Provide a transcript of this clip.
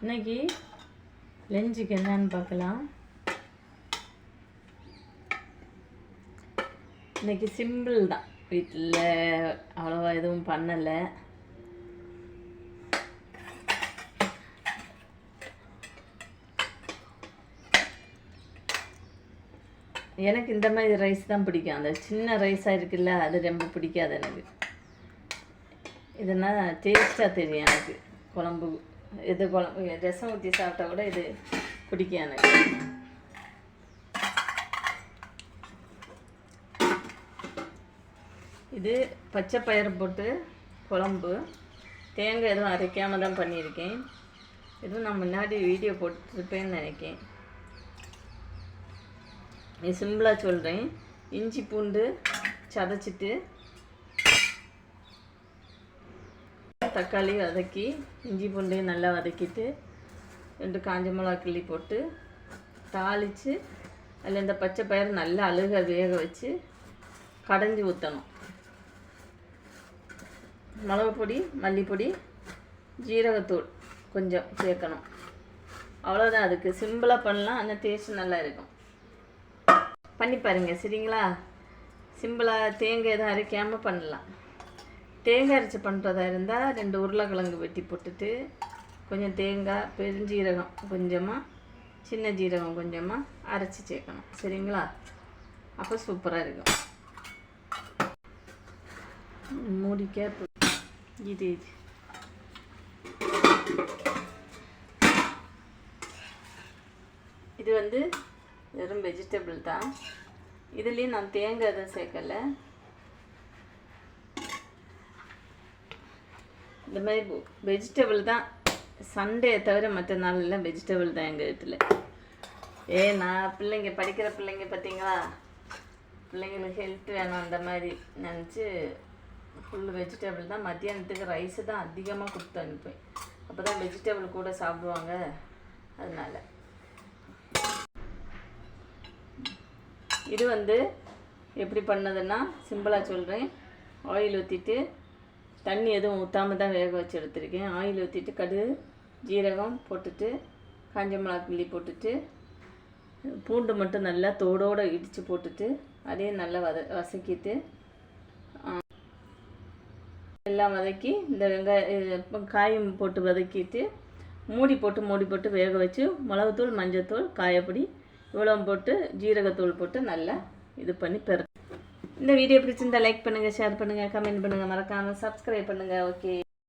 இன்னைக்கு லஞ்சுக்கு என்னன்னு பார்க்கலாம். இன்னைக்கு சிம்பிள் தான், வீட்டில் அவ்வளோவா எதுவும் பண்ணலை. எனக்கு இந்த மாதிரி ரைஸ் தான் பிடிக்கும். அந்த சின்ன ரைஸாக இருக்குல்ல, அது ரொம்ப பிடிக்காது எனக்கு. இதுனா டேஸ்ட்டாக தெரியும் எனக்கு. குழம்பு இது குழம்பு ரசம் ஊற்றி சாப்பிட்டா கூட இது பிடிக்கும் எனக்கு. இது பச்சை பயிறு போட்டு குழம்பு, தேங்காய் எதுவும் அரைக்காமல் தான் பண்ணியிருக்கேன். எதுவும் நான் முன்னாடி வீடியோ போட்டிருப்பேன்னு நினைக்கிறேன். இது சிம்பிளாக சொல்கிறேன். இஞ்சி பூண்டு சதைச்சிட்டு, தக்காளி வதக்கி, இஞ்சி பூண்டு நல்லா வதக்கிட்டு, 2 காஞ்ச மிளகா கிள்ளி போட்டு தாளித்து, அதில் இந்த பச்சை பயிறு நல்லா அழுக வேக வச்சு கடைஞ்சி ஊற்றணும். மிளகு பொடி, மல்லிப்பொடி, ஜீரகத்தூள் கொஞ்சம் சேர்க்கணும். அவ்வளோதான். அதுக்கு சிம்பிளாக பண்ணலாம், அந்த டேஸ்ட் நல்லா இருக்கும். பண்ணி பாருங்கள், சரிங்களா? சிம்பிளாக தேங்காய் எதுவும் அரைக்காமல் பண்ணலாம். தேங்காய் அரைச்சி பண்ணுறதா இருந்தால் 2 உருளைக்கிழங்கு வெட்டி போட்டுட்டு, கொஞ்சம் தேங்காய், பெருஞ்சீரகம் கொஞ்சமாக, சின்ன ஜீரகம் கொஞ்சமாக அரைச்சி சேர்க்கணும், சரிங்களா? அப்போ சூப்பராக இருக்கும். மூடிக்க இது இது வந்து வெறும் வெஜிடபிள் தான். இதுலேயும் நான் தேங்காய் எதுவும் சேர்க்கலை. இந்த மாதிரி வெஜிடபிள் தான். சண்டே தவிர மற்ற நாளெல்லாம் வெஜிடபிள் தான் எங்கள் வீட்டில். நான் பிள்ளைங்க படிக்கிற பிள்ளைங்க பார்த்தீங்களா, பிள்ளைங்களுக்கு ஹெல்த் வேணும் அந்த மாதிரி நினச்சி ஃபுல் வெஜிடபிள் தான். மத்தியானத்துக்கு ரைஸு தான் அதிகமாக கொடுத்து அனுப்பேன். அப்போ தான் வெஜிடபிள் கூட சாப்பிடுவாங்க. அதனால் இது வந்து எப்படி பண்ணதுன்னா சிம்பிளாக சொல்கிறேன். ஆயில் ஊற்றிட்டு, தண்ணி எதுவும் ஊற்றாமல் தான் வேக வச்சு எடுத்துருக்கேன். ஆயில் ஊற்றிட்டு, கடுகு ஜீரகம் போட்டுட்டு, காஞ்ச மிளகா கிள்ளி போட்டுட்டு, பூண்டு மட்டும் நல்லா தோடோடு இடித்து போட்டுட்டு, அதையும் நல்லா வதக்கிட்டு, எல்லாம் வதக்கி, இந்த வெங்காயம் காயும் போட்டு வதக்கிட்டு, மூடி போட்டு வேக வச்சு, மிளகுத்தூள், மஞ்சத்தூள், காயப்பொடி இவ்வளோ போட்டு, ஜீரகத்தூள் போட்டு நல்லா இது பண்ணி இந்த வீடியோ பிடிச்சிருந்தால் லைக் பண்ணுங்கள், ஷேர் பண்ணுங்கள், கமெண்ட் பண்ணுங்கள், மறக்காமல் சப்ஸ்கிரைப் பண்ணுங்கள். ஓகே.